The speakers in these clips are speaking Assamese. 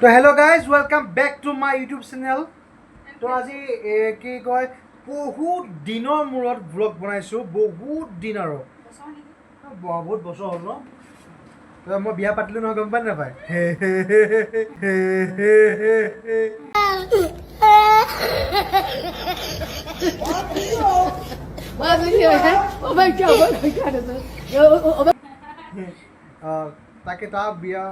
তো hello' guys welcome back to my YouTube channel. তো আজি কি কয় বহুত দিনৰ মূৰত ব্লগ বনাইছোঁ, বহুত দিন আৰু বহুত বছৰ হ'ল ন। মই বিয়া পাতিলোঁ নহয়, গম পাই নাপায়। তাকে তাৰ বিয়া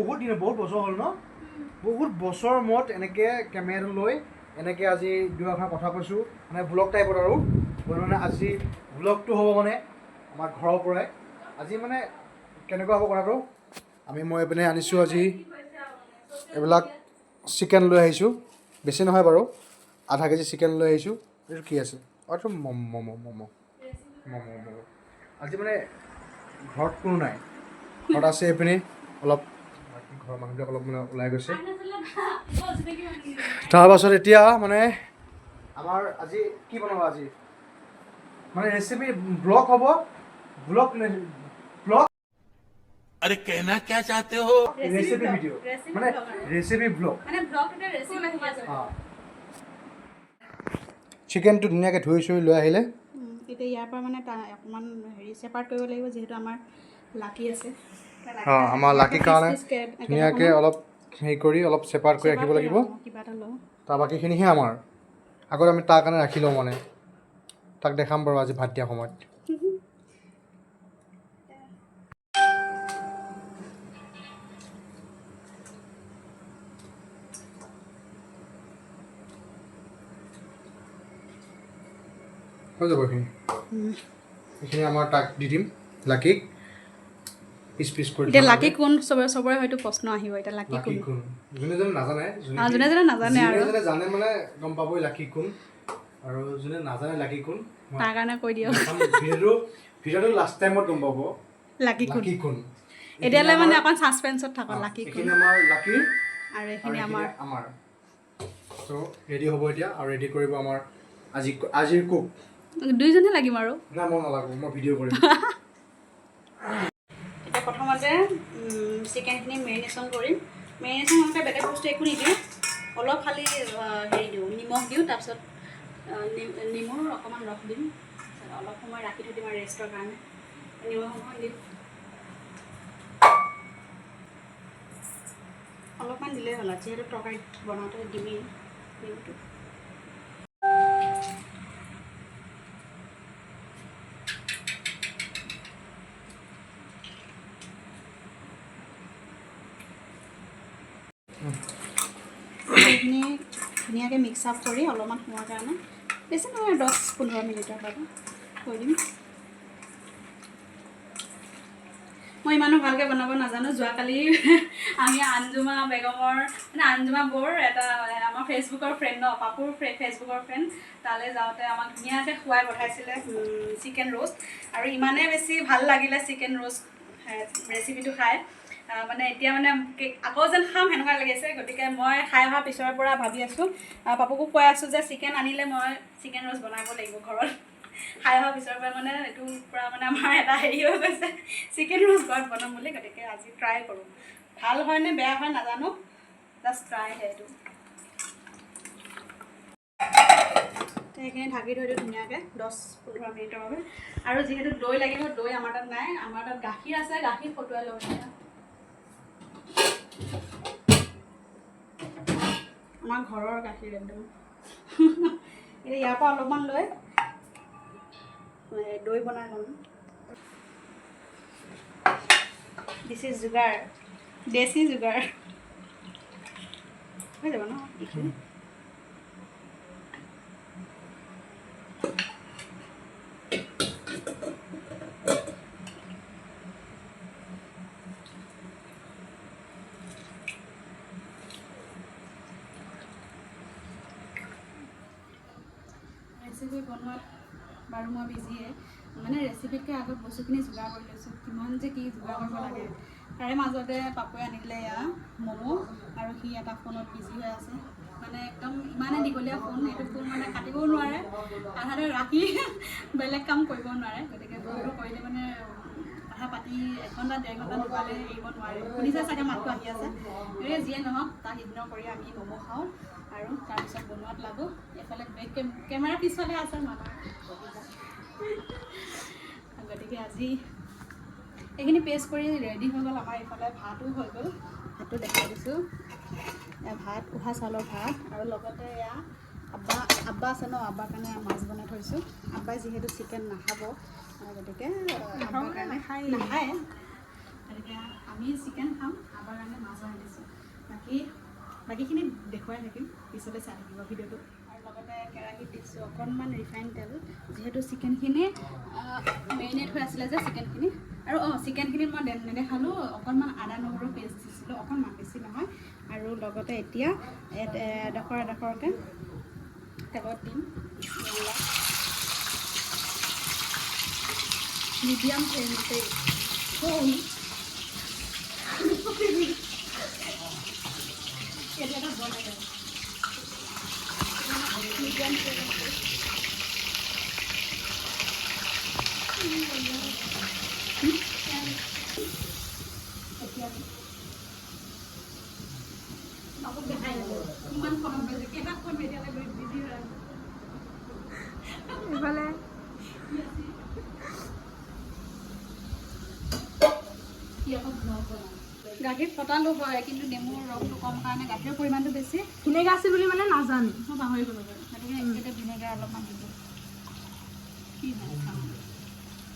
বহুত দিন, বহুত বছৰ হ'ল ন, বহুত বছৰ মূৰত এনেকৈ কেমেৰাটো লৈ এনেকৈ আজি দুআষাৰ কথা কৈছোঁ, মানে ব্লগ টাইপত আৰু মানে আজি ব্লগটো হ'ব মানে আমাৰ ঘৰৰ পৰাই। আজি মানে কেনেকুৱা হ'ব কথাটো, মই এইপিনে আনিছোঁ আজি এইবিলাক চিকেন লৈ আহিছোঁ, বেছি নহয় বাৰু, আধা কেজি চিকেন লৈ আহিছোঁ। এইটো কি আছে? এইটো ম'ম' আজি মানে ঘৰত কোনো নাই, ঘৰত আছে এইপিনে অলপ ঘৰৰ মানুহবিলাক অলপ মানে ওলাই গৈছে। তাৰপাছত এতিয়া মানে আমাৰ আজি কি বনাব, আজি মানে ৰেচিপি ব্লগ হ'ব, ব্লগ अरे कहना क्या चाहते हो ৰেচিপি ভিডিঅ' মানে ৰেচিপি ব্লগ। চিকেনটো ধুনীয়াকৈ ধুই চুই লৈ আহিলে এতিয়া ইয়াৰ পৰা মানে অকণমান ছেপাৰেট কৰিব লাগিব, যিহেতু আমাৰ লাকি আছে। আমাৰ লাকিৰ কাৰণে ধুনীয়াকৈ অলপ হেৰি কৰি অলপ ছেপাৰেট কৰি ৰাখিব লাগিব। কিবা এটা লওঁ, তাৰ বাকীখিনিহে আমাৰ আগত আমি তাৰ কাৰণে ৰাখি লওঁ, মানে তাক দেখাম বাৰু আজি ভাত দিয়া সময়ত। হৈ যাব এইখিনি আমাৰ তাক দি দিম, লাকিক পিচ পিচ কৰি। এতিয়া লাকি কোন চবৰে হয়তো প্ৰশ্ন আহিব, এতিয়া লাকি কোন? যোনে যোনে নাজানে, যোনে নাজানে আৰু যোনে জানে মানে গম পাবই লাকি কোন, আৰু যোনে নাজানে লাকি কোন তাৰ কাৰণে কৈ দিয়ক। ভিডিঅ'টো লাষ্ট টাইমত গম পাব লাকি কোন। এতিয়ালৈ এতিয়ালৈ মানে অকণ ছাছপেন্সত থাকক লাকি কোন, এইখিনি আমাৰ লাকিৰ আৰু এইখিনি আমাৰ। ত' ৰেডি হ'ব এতিয়া, আৰু ৰেডি কৰিব আমাৰ আজিৰ কুক। দুইজনে লাগিম আৰু। নাই মই নালাগো, মই ভিডিঅ' কৰিম। এতিয়া প্ৰথমতে চিকেনখিনি মেৰিনেশ্যন কৰিম। মেৰিনেশ্যন হওঁতে বেলেগ বস্তু একো নিদিওঁ, অলপ খালি হেৰি দিওঁ, নিমখ দিওঁ, তাৰপিছত নেমুৰ অকণমান ৰস দিম, অলপ সময় ৰাখি থৈ দিম আৰু ৰেষ্টৰ কাৰণে। নিমখ অকণমান দিম, অলপমান দিলেই হ'ল, যিহেতু তৰকাৰীত বনাওঁতে দিমেই নেমুটো। এইখিনি ধুনীয়াকৈ মিক্স আপ কৰি অলপমান সময়ৰ কাৰণে, বেছি নহয় 10-15 মিনিটৰ কাৰণে থৈ দিম। মই ইমানো ভালকৈ বনাব নাজানো। যোৱাকালি আমি আঞ্জুমা বেগমৰ মানে আঞ্জুমা বৌৰ এটা আমাৰ ফেচবুকৰ ফ্ৰেণ্ড ন, পাপুৰ ফেচবুকৰ ফ্ৰেণ্ড, তালৈ যাওঁতে আমাক ধুনীয়াকৈ খুৱাই পঠাইছিলে চিকেন ৰ'ষ্ট, আৰু ইমানেই বেছি ভাল লাগিলে চিকেন ৰ'ষ্ট ৰেচিপিটো খাই, মানে এতিয়া মানে আকৌ যেন খাম সেনেকুৱা লাগিছে। গতিকে মই খাই অহাৰ পিছৰ পৰা ভাবি আছোঁ, পাপুকো কৈ আছোঁ যে চিকেন আনিলে মই চিকেন ৰ'ষ্ট বনাব লাগিব ঘৰত। খাই অহাৰ পিছৰ পৰা মানে এইটো পূৰা মানে আমাৰ এটা হেৰি হৈ গৈছে, চিকেন ৰ'ষ্ট ঘৰত বনাম বুলি। গতিকে আজি ট্ৰাই কৰোঁ, ভাল হয় নে বেয়া হয় নাজানো, জাষ্ট ট্ৰাইহে এইটো। সেইখিনি ঢাকি থৈ দিওঁ ধুনীয়াকৈ 10-15 মিনিটৰ বাবে। আৰু যিহেতু দৈ লাগিব, দৈ আমাৰ তাত নাই, আমাৰ তাত গাখীৰ আছে, গাখীৰ ফটুৱাই লওঁ এতিয়া। আমাৰ ঘৰৰ গাখীৰ একদম। এতিয়া ইয়াৰ পৰা অলপমান লৈ দৈ বনাই ল'ম। দিছ ইজ যোগাৰ, দেশী যোগাৰ। হৈ যাব ন এইখিনি? ৰেচিপি বনোৱাত বাৰু মই বিজিয়ে, মানে ৰেচিপিতকৈ আগত বস্তুখিনি যোগাৰ কৰি লৈছোঁ, কিমান যে কি যোগাৰ কৰিব লাগে। তাৰে মাজতে পাপুৱে আনিলে এয়া ম'ম', আৰু সি এটা ফোনত বিজি হৈ আছে, মানে একদম ইমানে দীঘলীয়া ফোন, এইটো ফোন মানে কাটিবও নোৱাৰে, আধাতে ৰাখি বেলেগ কাম কৰিবও নোৱাৰে। গতিকে ফোনটো কৰিলে মানে কথা পাতি 1 ঘণ্টা 1.5 ঘণ্টা নোপোৱালে এৰিব নোৱাৰে শুনিছে চাগে মাতটো আহি আছে যিয়ে নহওক তাক ইগন'ৰ কৰি আমি ম'ম' খাওঁ আৰু তাৰপিছত বনোৱাত লাগো এফালে কেমেৰা পিছফালে আছে মামা গতিকে আজি এইখিনি পেষ্ট কৰি ৰেডি হৈ গ'ল আমাৰ এইফালে ভাতো হৈ গ'ল ভাতটো দেখাই দিছোঁ ভাত উহা চাউলৰ ভাত আৰু লগতে এয়া আব্বা আছে ন আব্বাৰ কাৰণে মাছ বনাই থৈছোঁ আব্বাই যিহেতু চিকেন নাখাব গতিকে আব্বাৰ কাৰণে নাখায় গতিকে আমি চিকেন খাম আব্বাৰ কাৰণে মাছ বনাই দিছোঁ বাকীখিনি দেখুৱাই থাকিম পিছতে চাই থাকিব ভিডিঅ'টো আৰু লগতে কেৰাহীত দিছোঁ অকণমান ৰিফাইন তেল যিহেতু চিকেনখিনি মেৰিনেট হৈ আছিলে যে চিকেনখিনি আৰু চিকেনখিনিত মই নেদেখালোঁ অকণমান আদা নহৰু পেষ্ট দিছিলোঁ অকণমান বেছি নহয় আৰু লগতে এতিয়া এডোখৰকৈ তেলত দিম মিডিয়াম ফ্লেমতে এটা বনাই দিওঁ মিডিয়াম ফ্লেমতে ইমান কম বাজে কেইটা ফোন এতিয়ালৈ বিজি হৈ আছে এইফালে গাখীৰ ফটালো হয় কিন্তু নেমুৰ ৰসটো কম কাৰণে গাখীৰৰ পৰিমাণটো বেছি ভিনেগাৰ আছে বুলি মানে নাজানো মই পাহৰি গ'লোঁ বাৰু গতিকে এতিয়া ভিনেগাৰ অলপমান দিব কি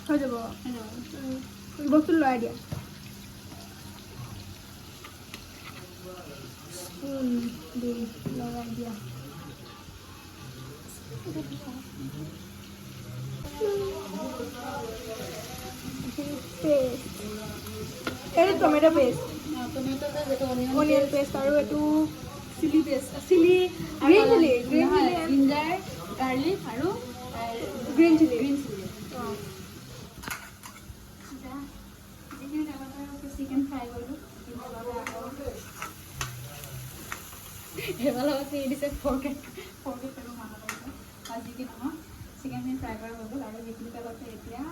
হৈ যাব বস্তু লৰাই দিয়া লৰাই দিয়া এইটো টমেটো পেষ্ট অনিয়ন পেষ্ট আৰু এইটো chilli paste chilli green chilli ginger garlic আৰু গ্ৰীণ চিলি চিকেন ফ্ৰাই কৰিলোঁ সেইবাৰ লগত এৰি দিছে ফৰ্কেট আৰু মাংস আৰু যি কি নহওক চিকেনখিনি ফ্ৰাই কৰা হৈ গ'ল আৰু যিখিনি তেলতে এতিয়া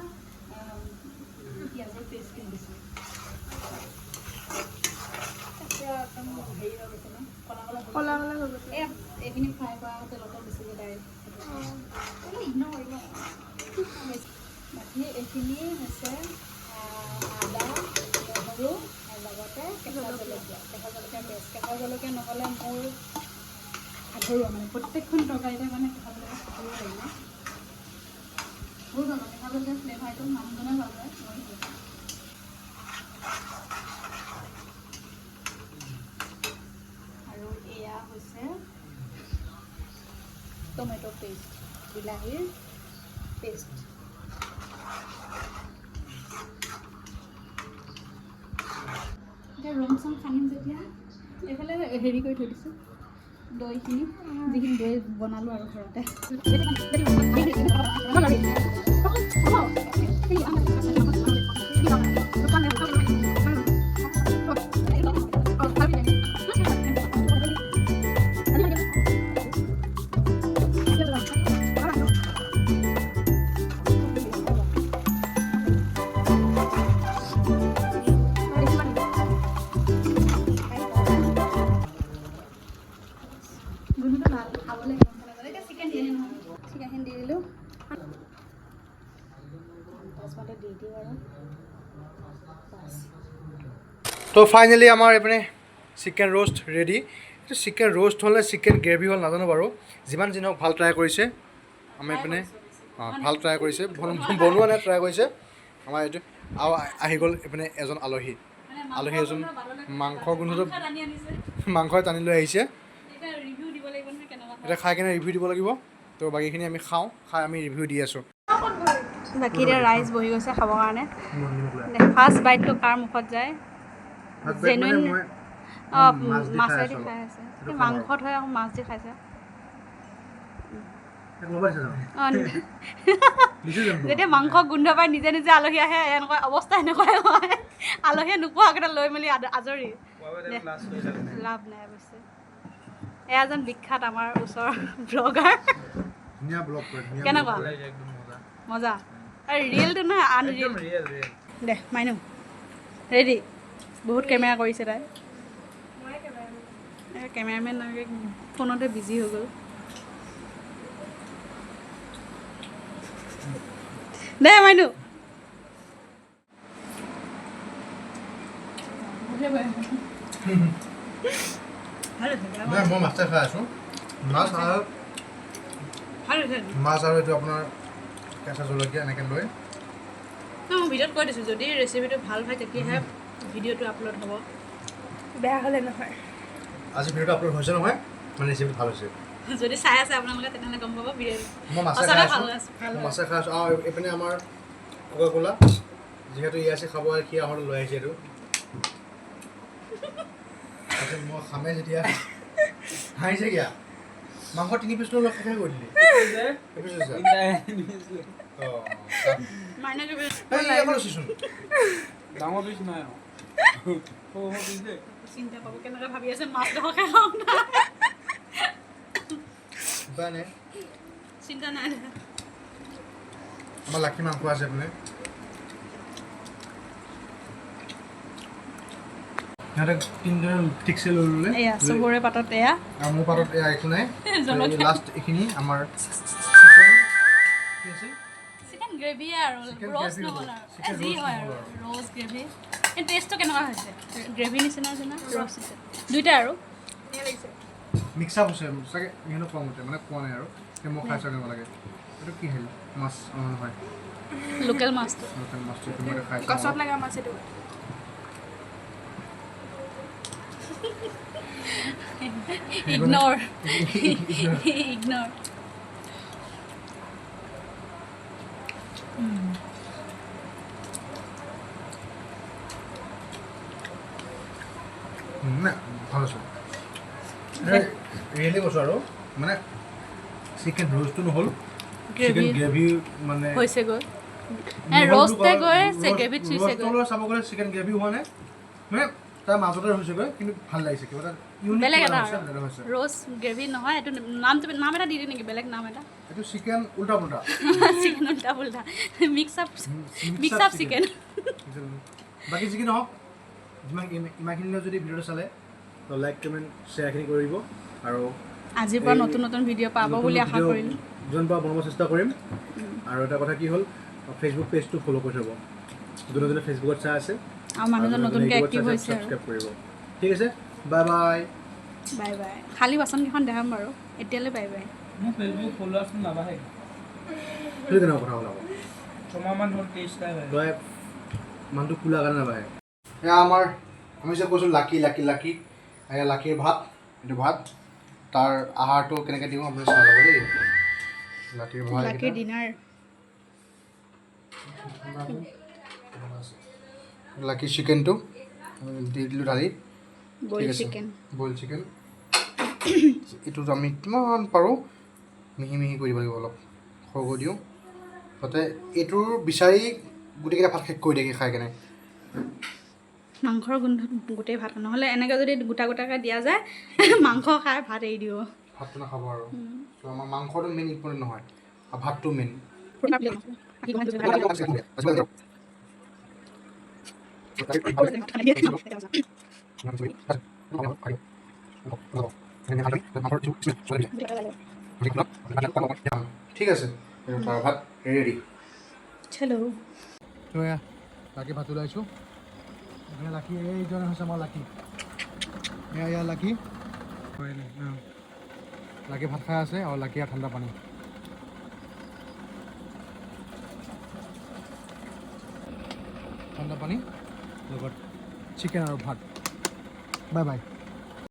পিঁয়াজৰ পেষ্টখিনি দিছোঁ হেৰি হৈ গৈছে ন কলা হৈ গৈছে এইখিনি ফ্ৰাই কৰা তেলতে দিছিলোঁ ডাইৰেক্ট বাকী এইখিনি হৈছে আদা নহৰু আৰু লগতে কেঁচা জলকীয়া পেষ্ট কেঁচা জলকীয়া নহ'লে মোৰ আধৰুৱা মানে প্ৰত্যেকখন তৰকাৰীতে মানে কেঁচা জলকীয়া থাকিব লাগিব বহুত ভাল কেঁচা জলকীয়া ফ্লেভাৰটো মানুহজনে ভাল পায় আৰু এয়া হৈছে টমেটো পেষ্ট বিলাহীৰ পেষ্ট এতিয়া ৰং চং সানিম যেতিয়া এইফালে হেৰি কৰি থৈ দিছোঁ দৈখিনি যিখিনি দৈ বনালোঁ আৰু ঘৰতে চিকেনখিনি দি দিলোঁ তাৰপিছতে দি দিওঁ আৰু তো ফাইনেলি আমাৰ এইপিনে চিকেন ৰ'ষ্ট ৰেডি এইটো চিকেন ৰ'ষ্ট হ'লে চিকেন গ্ৰেভি হ'ল নাজানো বাৰু যিমান যি নহওক ভাল ট্ৰাই কৰিছে আমাৰ এইপিনে ভাল ট্ৰাই কৰিছে বনোৱা নাই ট্ৰাই কৰিছে আমাৰ এইটো আৰু আহি গ'ল এইপিনে এজন আলহী এজন মাংসই টানি লৈ আহিছে এতিয়া খাই কিনে ৰিভিউ দিব লাগিব তো বাকীখিনি আমি খাই আমি ৰিভিউ দি আছোঁ বাকী এতিয়া ৰাইজ বহি গৈছে খাবৰ কাৰণে ফাৰ্ষ্ট বাইটটো কাৰ মুখত যায় জেনুইন মাছেদি খাই আছে মাংসত হৈ আকৌ মাছ দি খাইছে যেতিয়া মাংস গোন্ধ পাই নিজে নিজে আলহী আহে এনেকুৱা অৱস্থা এনেকুৱাই হয় আলহীয়ে নোপোৱা আগতে লৈ মেলি আজৰি লাভ নাই অৱশ্যে এয়া এজন বিখ্যাত আমাৰ ওচৰৰ ব্লগাৰ কেনেকুৱা মজা আৰু ৰিয়েলটো নহয় আনৰিয়েল দে মাইনু ৰেডি বহুত কেমেৰা কৰিছে তাই কেমেৰামেন ফোনতে বিজি হৈ গ'ল দে মাইনু মই মাছটা খাই আছোঁ মাছ আৰু এইটো আপোনাৰ কেঁচা জলকীয়া এনেকৈ লৈ মই ভিডিঅ'ত কৈ দিছোঁ যদি ৰেচিপিটো ভাল হয় তেতিয়াহে ভিডিঅ'টো আপলোড হ'ব বেয়া হ'লে নহয় আজি ভিডিঅ'টো আপলোড হৈছে নহয় মানে ৰেচিপিটো ভাল হৈছে যদি চাই আছে আপোনালোকে তেনেহ'লে গম পাব ভিডিঅ'টো মই মাছে খাই আছোঁ মাছে খাই আছোঁ আৰু এইপিনে আমাৰ কোকা কোলা যিহেতু ই আছে খাব সি আমাৰ লৈ আহিছে এইটো তাৰপিছত মই খামে যেতিয়া হাঁহিছে কিয়া মাংস 3 পিচ লৈ খাই কৰি দিলি ডাঙৰ পিছ নাই চিন্তা পাব কেনেকৈ ভাবি আছে মাছ দেখো খাই খাওঁ চিন্তা নাই আমাৰ লাকি মাংস আছে বোলে সিহঁতে তিনিজনে ঠিকছে লৈ ল'লে এয়া চবৰে পাতত এয়া আৰু মোৰ পাতত এয়া একো নাই লাষ্ট এইখিনি আমাৰ চিকেন গ্ৰেভি আৰু ৰ'ষ্ট নহ'ল আৰু যি হয় আৰু ৰ'ষ্ট গ্ৰেভি এই টেষ্টটো কেনেকুৱা হৈছে গ্ৰেভি নিচিনা হৈছে না ৰ'ষ্ট নিচিনা দুইটা আৰু মিক্স আপ হৈছে চাগে ইহঁতক কোৱা মতে মানে কোৱা নাই আৰু মই খাই চাব লাগে এইটো কি হেৰি মাছ নহয় লোকেল মাছটো লোকেল মাছটো মই খাই গছত লগা মাছ এইটো ইগন'ৰ ইগন'ৰ ভাল আছোঁ ৰিয়েলি কৈছোঁ আৰু মানে চিকেন ৰ'ষ্টটো নহ'ল চিকেন গ্ৰেভি মানে হৈছেগৈ ৰ'ষ্টে গৈ গ্ৰেভিত চুইছেগৈ চাব গ'লে চিকেন গ্ৰেভি হোৱা নাই মানে তাৰ মাজতে হৈছেগৈ কিন্তু ভাল লাগিছে কিবা এটা বেলেগ এটা ৰ'ষ্ট গ্ৰেভি নহয় এইটো নাম এটা দি দিয়ে নেকি বেলেগ নাম এটা এইটো চিকেন উল্টা পুল্টা চিকেন উল্টা পুল্টা মিক্স আপ চিকেন বাকী যি কি নহওক ইমানখিনিলৈ যদি ভিডিঅ'টো চালে তো লাইক কমেণ্ট শ্বেয়াৰখিনি কৰিব আৰু আজিৰ পৰা নতুন নতুন ভিডিঅ' পাব বুলি আশা কৰিলোঁ যোন পৰা বনাব চেষ্টা কৰিম আৰু এটা কথা কি হ'ল ফেচবুক পেজটো ফ'ল' কৰি থ'ব যোনে যোনে ফেচবুকত চাই আছে আৰু মানুহজন নতুনকৈ এক্টিভ হৈছে ছাবস্ক্ৰাইব কৰিব ঠিক আছে বাই বাই বাই বাই খালী বাচনকেইখন দেখাম বাৰু এতিয়ালৈ বাই বাই মোৰ ফেচবুক ফলোৱাৰ্ছ নাবাঢ়ে সেইটো কেনেকুৱা কথা ওলাব ছমাহমান হ'ল 23 টাই হয় তই মানুহটো খোলা কাৰণে নাবাঢ়ে এয়া আমাৰ আমি যে কৈছোঁ লাকি এয়া লাকিৰ ভাত এইটো ভাত তাৰ আহাৰটো কেনেকৈ দিওঁ আপুনি চাই ল'ব দেই লাকিৰ ভাত লাকিৰ ডিনাৰ লাকি চিকেনটো দি দিলোঁ ঢালি বইল চিকেন বইল চিকেন এইটোত আমি কিমান পাৰোঁ মিহি মিহি কৰি দিব লাগিব অলপ সৰু দিওঁ যাতে এইটোৰ বিচাৰি গোটেইকেইটা ভাত শেষ কৰি দিয়ে খাই কেনে মাংসৰ গোন্ধত গোটেই ভাত নহ'লে এনেকৈ যদি গোটা গোটাকৈ দিয়া যায় মাংস খাই ভাত এৰি দিব ভাতটো নাখাব আৰু ত' আমাৰ মাংসটো মেইন ইম্পৰ্টেণ্ট নহয় আৰু ভাতটো মেইন ঠিক আছে ভাত ৰেডি চলো লাকি ভাত ওলাইছোঁ লাকি এইজনে হৈছে আমাৰ লাকি এয়া লাকি লাকি ভাত খাই আছে আৰু লাকি আৰু ঠাণ্ডা পানী লগত চিকেন আৰু ভাত বাই বাই